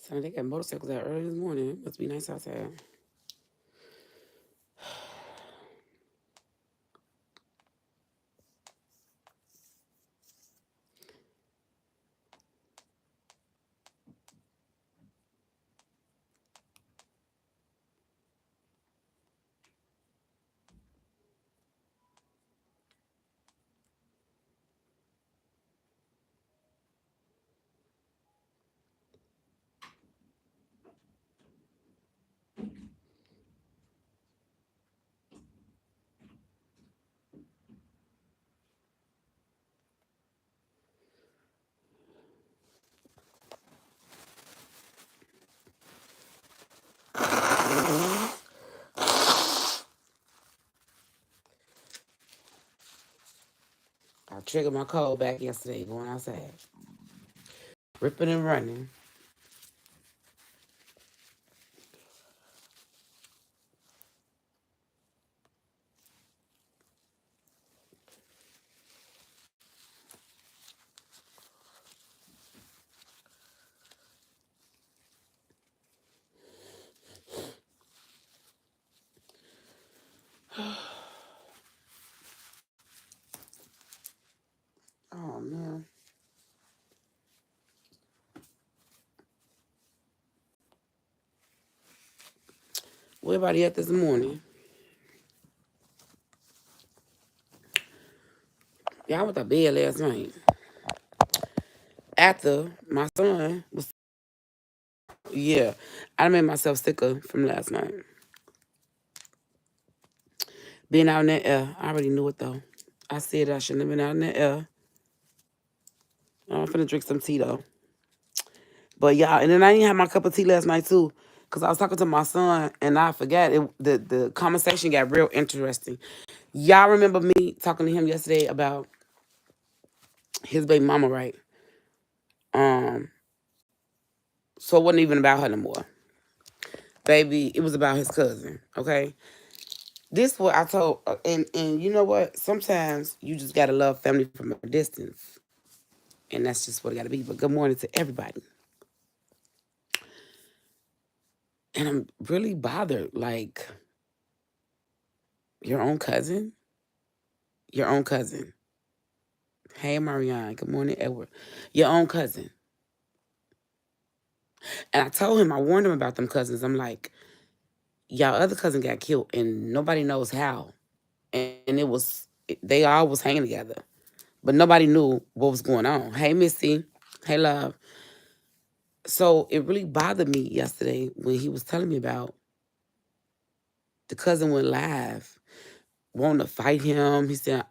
So they got motorcycles out early this morning. It must be nice outside. I triggered my cold back yesterday going outside. Ripping and running. Oh man. Where everybody at this morning? Yeah, I went to bed last night. After my son was yeah. I made myself sicker from last night. Being out in the air. I already knew it though. I said I shouldn't have been out in the air. I'm finna drink some tea though. But yeah, and then I didn't have my cup of tea last night too. Cause I was talking to my son and I forgot it the conversation got real interesting. Y'all remember me talking to him yesterday about his baby mama, right? Um, so it wasn't even about her no more. Baby, it was about his cousin, okay? This what I told and you know what? Sometimes you just gotta love family from a distance. And that's just what it gotta be. But good morning to everybody. And I'm really bothered. Like, your own cousin? Your own cousin. Hey Marianne, good morning, Edward. Your own cousin. And I told him, I warned him about them cousins. I'm like, y'all other cousin got killed and nobody knows how. And they all was hanging together. But nobody knew what was going on. Hey Missy. Hey love. So it really bothered me yesterday when he was telling me about the cousin went live, wanting to fight him. He said,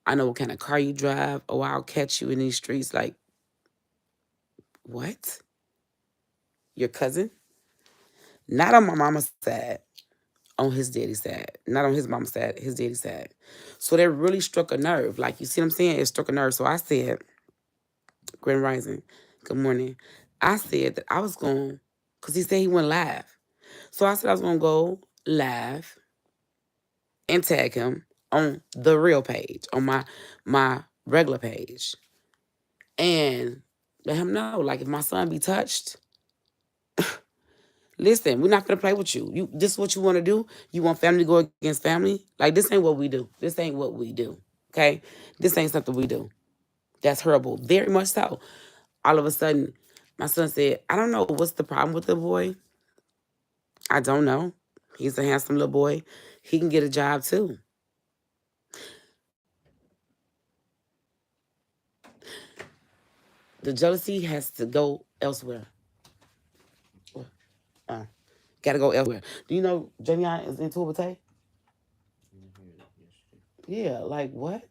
I know what kind of car you drive. Oh, I'll catch you in these streets. Like, what? Your cousin? Not on my mama's side, on his daddy's side. Not on his mama's side, his daddy's side. So that really struck a nerve. Like, you see what I'm saying? It struck a nerve. So I said, Grand Rising, good morning. I said that I was going, because he said he went live. So I said I was going to go live and tag him on the real page, on my regular page. And let him know, like, if my son be touched, listen, we're not gonna play with you. This is what you want to do? You want family to go against family? Like, this ain't what we do. This ain't what we do. Okay? This ain't something we do. That's horrible. Very much so. All of a sudden, my son said, I don't know what's the problem with the boy. I don't know. He's a handsome little boy. He can get a job too. The jealousy has to go elsewhere. Uh, Gotta go elsewhere. Do you know Javion is into it with Tay? Yeah, like what?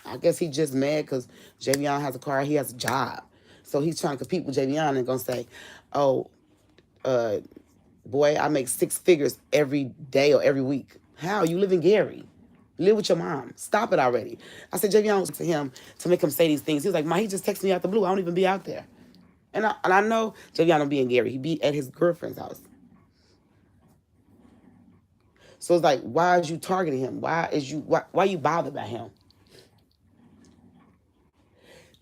I guess he just mad because Javion has a car, he has a job. So he's trying to compete with Javion and gonna say, oh, uh, boy, I make 6 figures every day or every week. How? You live in Gary. Live with your mom. Stop it already. I said, Javion was to him to make him say these things. He was like, Ma, he just texted me out the blue. I don't even be out there. And I know Javion don't be in Gary. He be at his girlfriend's house. So it's like, why is you targeting him? Why you bothered by him?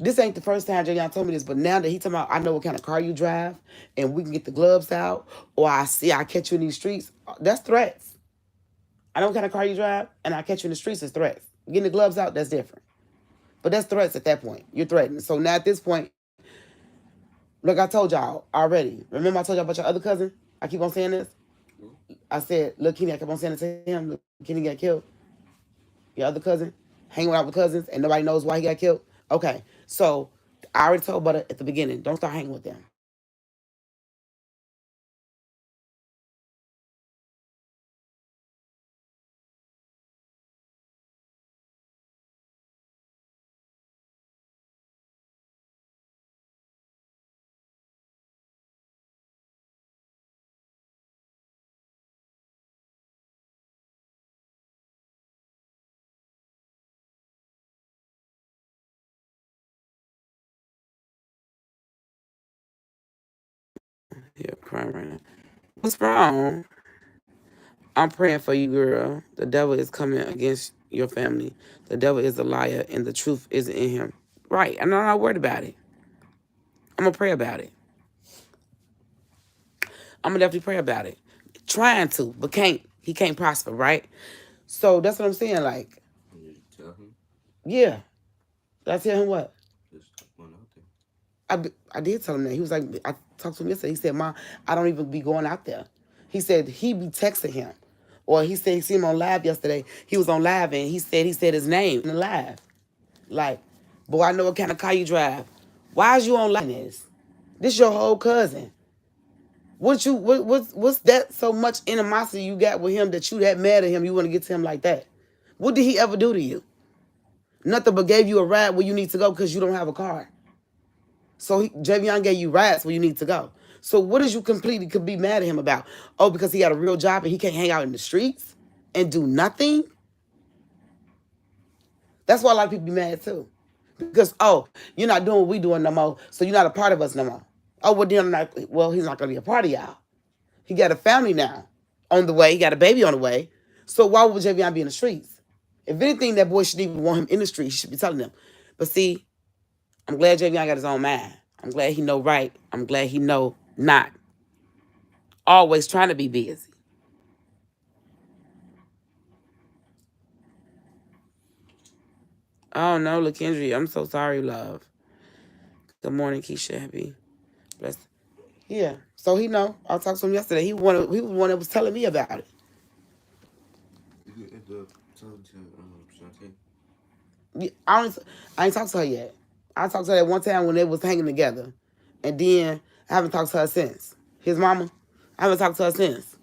This ain't the first time Javion told me this, but now that he talking about, I know what kind of car you drive, and we can get the gloves out, or I catch you in these streets. That's threats. I know what kind of car you drive, and I catch you in the streets is threats. Getting the gloves out, that's different. But that's threats at that point. You're threatening. So now at this point, look, I told y'all already. Remember I told y'all about your other cousin? I keep on saying this. I said, look, Kenny, I kept on saying it to him. Look, Kenny got killed. Your other cousin, hanging out with cousins, and nobody knows why he got killed. Okay, so I already told about it at the beginning. Don't start hanging with them. Yeah, crying right now. What's wrong? I'm praying for you, girl. The devil is coming against your family. The devil is a liar, and the truth isn't in him. Right. I'm not worried about it. I'm going to pray about it. I'm going to definitely pray about it. Trying to, but can't. He can't prosper, right? So that's what I'm saying. Like, you tell him? Yeah. Did I tell him what? Just one out there. I did tell him that. He was like, I talked to him yesterday. He said, Mom, I don't even be going out there. He said he be texting him. Or he said he seen him on live yesterday. He was on live and he said his name in the live. Like, boy, I know what kind of car you drive. Why is you on live this your whole cousin? What's that so much animosity you got with him that you that mad at him you want to get to him like that? What did he ever do to you? Nothing but gave you a ride where you need to go because you don't have a car. So Javion gave you rides where you need to go. So what is you completely could be mad at him about? Oh, because he got a real job and he can't hang out in the streets and do nothing? That's why a lot of people be mad too. Because, oh, you're not doing what we doing no more, so you're not a part of us no more. Oh, well, then he's not going to be a part of y'all. He got a family now on the way. He got a baby on the way. So why would Javion be in the streets? If anything, that boy should even want him in the streets. He should be telling them. But see, I'm glad Javion got his own mind. I'm glad he know right. I'm glad he know not. Always trying to be busy. Oh no, LaKendria, I'm so sorry, love. Good morning, Keisha. Happy. Bless. Yeah. So he know. I talked to him yesterday. He was one that was telling me about it. You end up talking to Shantae? Yeah, I ain't talked to her yet. I talked to her that one time when they was hanging together. And then I haven't talked to her since. His mama. I haven't talked to her since.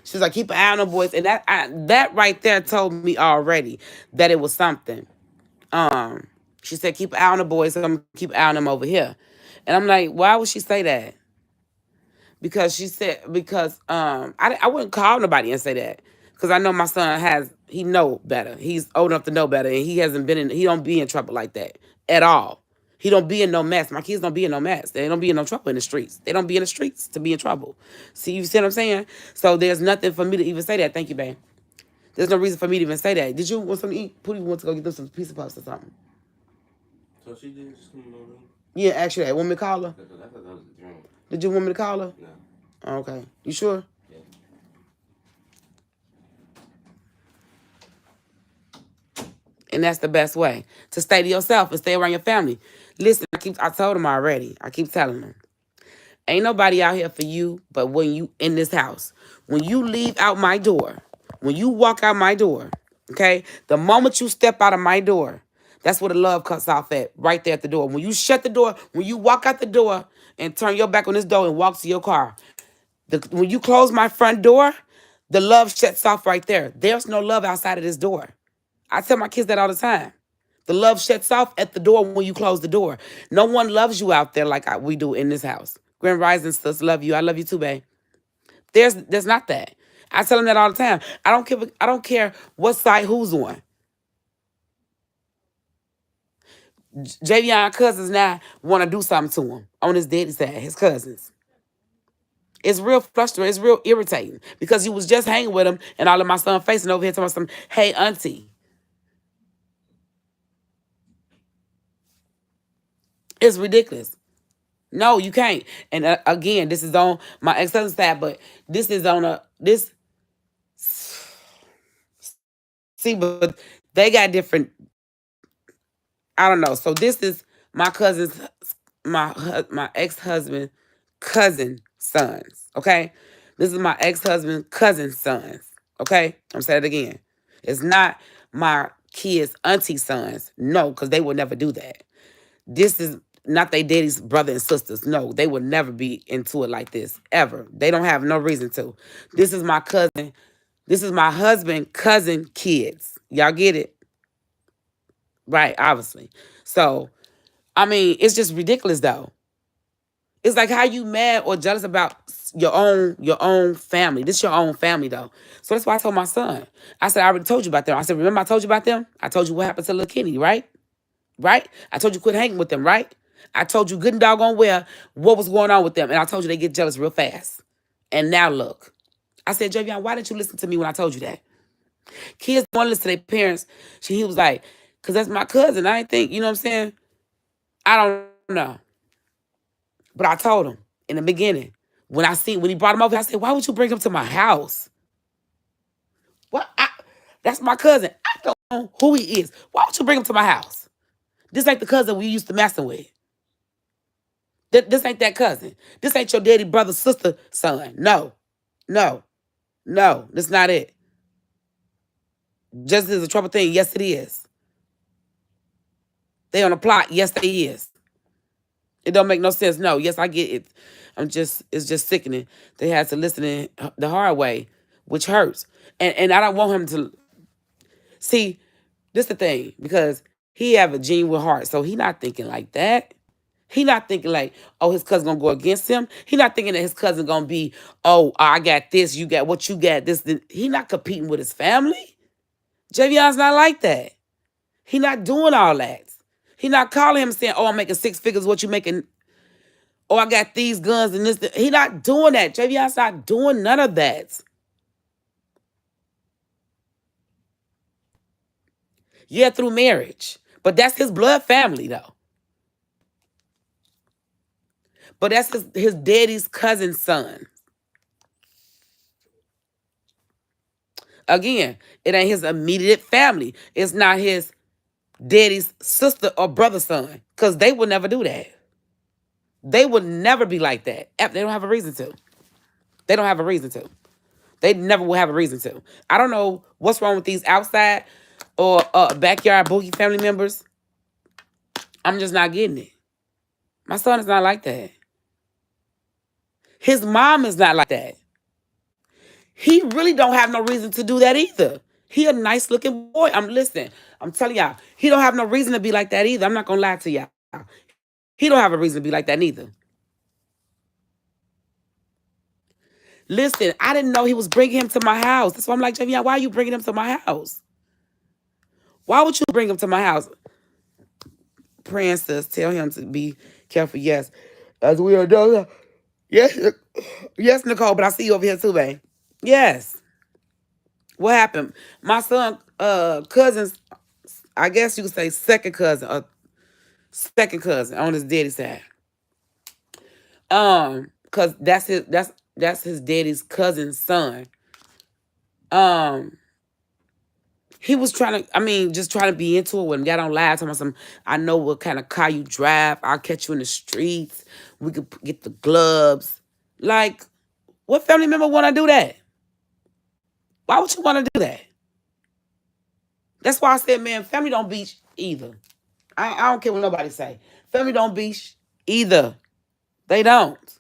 She's like, keep an eye on the boys. And that right there told me already that it was something. She said, keep an eye on the boys. So I'm going to keep an eye on them over here. And I'm like, why would she say that? Because she said, I wouldn't call nobody and say that. Because I know my son he know better. He's old enough to know better. And he don't be in trouble like that at all. He don't be in no mess. My kids don't be in no mess. They don't be in no trouble in the streets. They don't be in the streets to be in trouble. You see what I'm saying? So there's nothing for me to even say that. Thank you, babe. There's no reason for me to even say that. Did you want something to eat? Pootie wants to go get them some pizza puffs or something. So she did just come over? Yeah, actually, want me to call her? I thought that was a dream. Did you want me to call her? No. Okay. You sure? Yeah. And that's the best way to stay to yourself and stay around your family. Listen, I told them already. I keep telling them. Ain't nobody out here for you but when you in this house. When you leave out my door, when you walk out my door, okay? The moment you step out of my door, that's where the love cuts off at, right there at the door. When you shut the door, when you walk out the door and turn your back on this door and walk to your car, when you close my front door, the love shuts off right there. There's no love outside of this door. I tell my kids that all the time. The love shuts off at the door when you close the door. No one loves you out there like we do in this house. Grand Rising sisters love you. I love you too, babe. There's not that. I tell them that all the time. I don't care what side who's on. Javion cousins now want to do something to him on his daddy's side, his cousins. It's real frustrating. It's real irritating because he was just hanging with him and all of my son facing over here telling some, hey, auntie. It's ridiculous. No, you can't. And again, this is on my ex-husband's side, but this is on this. See, but they got different. I don't know. So this is my cousin's, my ex-husband cousin sons. Okay, this is my ex-husband cousin sons. Okay, I'm saying it again. It's not my kids' auntie sons. No, because they would never do that. This is not their daddy's brother and sisters. No, they would never be into it like this ever. They don't have no reason to. This is my cousin. This is my husband cousin kids. Y'all get it? Right, obviously. So, I mean, it's just ridiculous though. It's like how you mad or jealous about your own family. This your own family though. So that's why I told my son. I said, I already told you about them. I said, remember I told you about them? I told you what happened to little Kenny, right? Right? I told you quit hanging with them, right? I told you good and doggone well what was going on with them. And I told you they get jealous real fast. And now look. I said, Javion, why didn't you listen to me when I told you that? Kids want to listen to their parents. He was like, because that's my cousin. I ain't think, you know what I'm saying? I don't know. But I told him in the beginning. When he brought him over, I said, why would you bring him to my house? What? That's my cousin. I don't know who he is. Why would you bring him to my house? This ain't the cousin we used to messing with. This ain't that cousin. This ain't your daddy, brother, sister, son. No. No. No. That's not it. Just as a trouble thing, yes, it is. They on a plot, yes, they is. It don't make no sense. No, yes, I get it. It's just sickening. They had to listen in the hard way, which hurts. And I don't want him to see. This the thing because he have a genuine heart, so he not thinking like that. He not thinking like, oh, his cousin gonna go against him. He not thinking that his cousin gonna be, oh, I got this, you got what you got. This. He not competing with his family. Javion's not like that. He not doing all that. He not calling him saying, oh, I'm making six figures, what you making? Oh, I got these guns and this. He not doing that. Javion's not doing none of that. Yeah, through marriage. But that's his blood family, though. But that's his daddy's cousin's son. Again, it ain't his immediate family. It's not his daddy's sister or brother's son. Because they would never do that. They would never be like that. They don't have a reason to. They don't have a reason to. They never will have a reason to. I don't know what's wrong with these outside or backyard boogie family members. I'm just not getting it. My son is not like that. His mom is not like that. He really don't have no reason to do that either. He a nice looking boy. I'm telling y'all, he don't have no reason to be like that either. I'm not gonna lie to y'all. He don't have a reason to be like that neither. Listen, I didn't know he was bringing him to my house. That's why I'm like, Javion, why are you bringing him to my house? Why would you bring him to my house? Praying sis, tell him to be careful. Yes, as we are doing. Yes, yes, Nicole. But I see you over here too, babe. Yes. What happened? My son, cousins. I guess you could say second cousin on his daddy's side. Cause that's his daddy's cousin's son. He was just trying to be into it with him. Got on live talking about some, I know what kind of car you drive. I'll catch you in the streets. We could get the gloves. Like, what family member want to do that? Why would you want to do that? That's why I said, man, family don't beach either. I don't care what nobody say. Family don't beach either. They don't.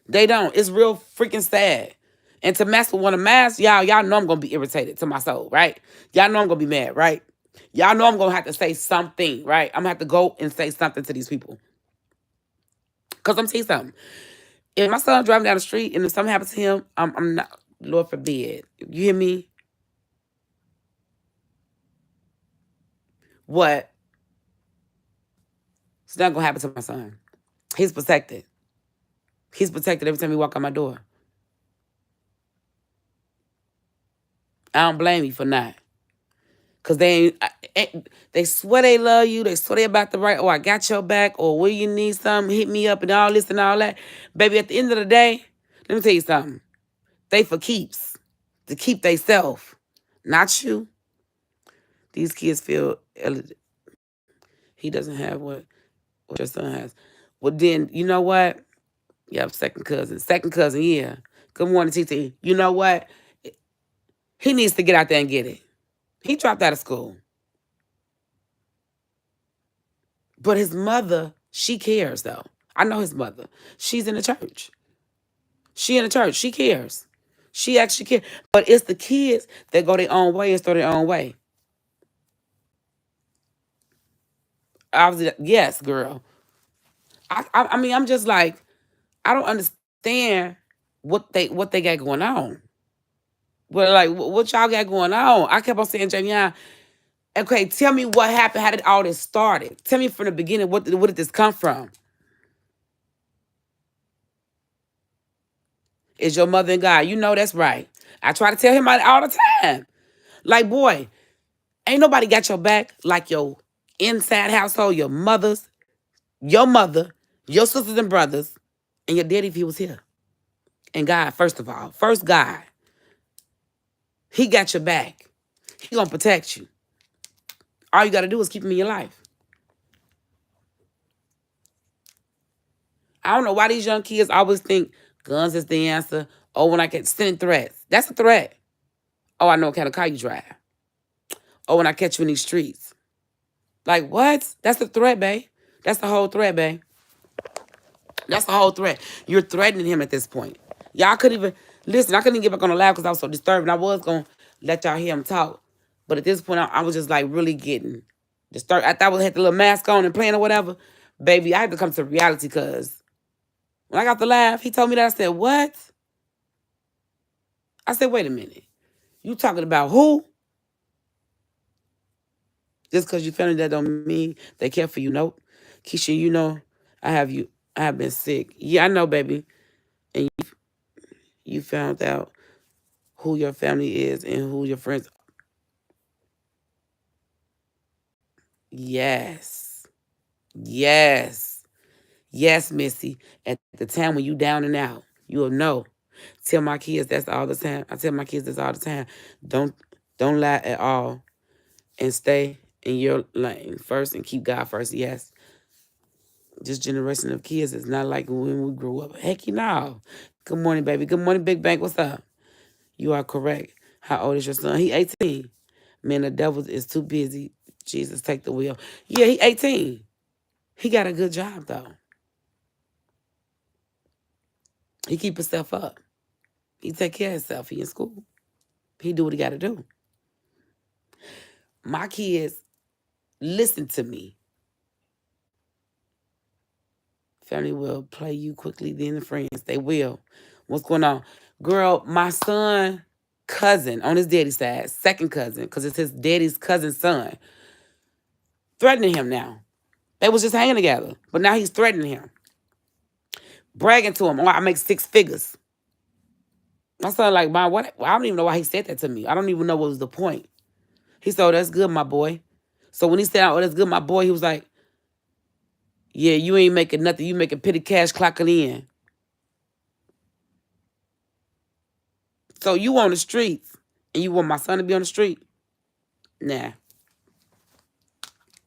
They don't. It's real freaking sad. And to mess with one of mine, y'all know I'm going to be irritated to my soul, right? Y'all know I'm going to be mad, right? Y'all know I'm going to have to say something, right? I'm going to have to go and say something to these people. Because I'm telling you something. If my son driving down the street and if something happens to him, I'm not, Lord forbid. You hear me? What? It's not going to happen to my son. He's protected. He's protected every time he walk out my door. I don't blame you for not. Because they ain't, They swear they love you. They swear they about the right. Oh, I got your back. Or will you need something? Hit me up and all this and all that. Baby, at the end of the day, let me tell you something. They for keeps. To keep they self. Not you. These kids feel he doesn't have what your son has. Well, then, you know what? You have second cousin. Second cousin, yeah. Good morning, TT. You know what? He needs to get out there and get it. He dropped out of school. But his mother, she cares, though. I know his mother. She's in the church. She in the church. She cares. She actually cares. But it's the kids that go their own way and start their own way. Obviously, yes, girl. I mean, I'm just like, I don't understand what they got going on. But like, what y'all got going on? I kept on saying, Jamian, okay, tell me what happened. How did all this started? Tell me from the beginning, what did this come from? Is your mother and God? You know that's right. I try to tell him all the time. Like, boy, ain't nobody got your back like your inside household, your mother, your sisters and brothers, and your daddy if he was here. And God, first of all. First, God. He got your back. He gonna protect you. All you gotta do is keep him in your life. I don't know why these young kids always think guns is the answer. Oh, when I get sending threats. That's a threat. Oh, I know what kind of car you drive. Oh, when I catch you in these streets. Like, what? That's the threat, babe. That's the whole threat, babe. That's the whole threat. You're threatening him at this point. Y'all couldn't even... Listen, I couldn't even get back on the live because I was so disturbed. And I was going to let y'all hear him talk. But at this point, I was just like really getting disturbed. I thought I had the little mask on and playing or whatever. Baby, I had to come to reality because when I got the laugh, he told me that. I said, what? I said, wait a minute. You talking about who? Just because you family, that don't mean they care for you. Nope. Keisha, you know, I have been sick. Yeah, I know, baby. And you found out who your family is and who your friends are. Yes. Yes. Yes, Missy. At the time when you down and out, you'll know. Tell my kids that's all the time. I tell my kids this all the time. Don't lie at all. And stay in your lane first and keep God first. Yes. This generation of kids is not like when we grew up. Heck, no. Good morning, baby. Good morning, Big Bank. What's up? You are correct. How old is your son? He 18. Man, the devil is too busy. Jesus, take the wheel. Yeah, he 18. He got a good job, though. He keep himself up. He take care of himself. He in school. He do what he got to do. My kids listen to me. Family will play you quickly, then the friends. They will. What's going on? Girl, my son, cousin on his daddy's side, second cousin, because it's his daddy's cousin's son, threatening him now. They was just hanging together, but now he's threatening him. Bragging to him, oh, I make 6 figures. My son like, Mom, what? I don't even know why he said that to me. I don't even know what was the point. He said, oh, that's good, my boy. So when he said, oh, that's good, my boy, he was like, yeah, you ain't making nothing. You making petty cash clocking in. So you on the streets and you want my son to be on the street? Nah.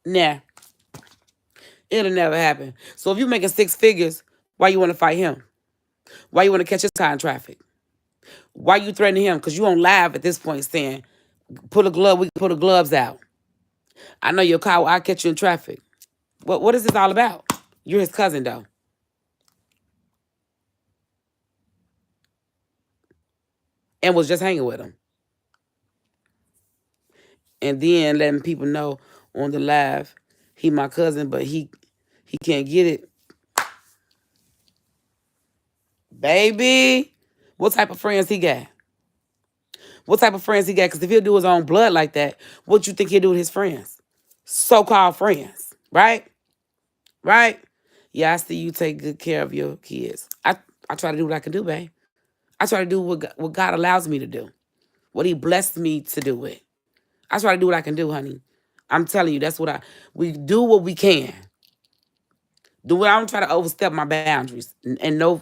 Nah. It'll never happen. So if you making 6 figures, why you want to fight him? Why you want to catch his car in traffic? Why you threatening him? Because you on live at this point saying, we can pull the gloves out. I know your car, I'll catch you in traffic. What is this all about? You're his cousin, though. And was just hanging with him. And then letting people know on the live, he my cousin, but he can't get it. Baby, what type of friends he got? What type of friends he got? Because if he'll do his own blood like that, what you think he'll do with his friends? So-called friends, right? Right? Yeah, I see you take good care of your kids. I try to do what I can do, babe. I try to do what God allows me to do. What he blessed me to do with. I try to do what I can do, honey. I'm telling you, that's what we do what we can. Do what I don't try to overstep my boundaries. And no,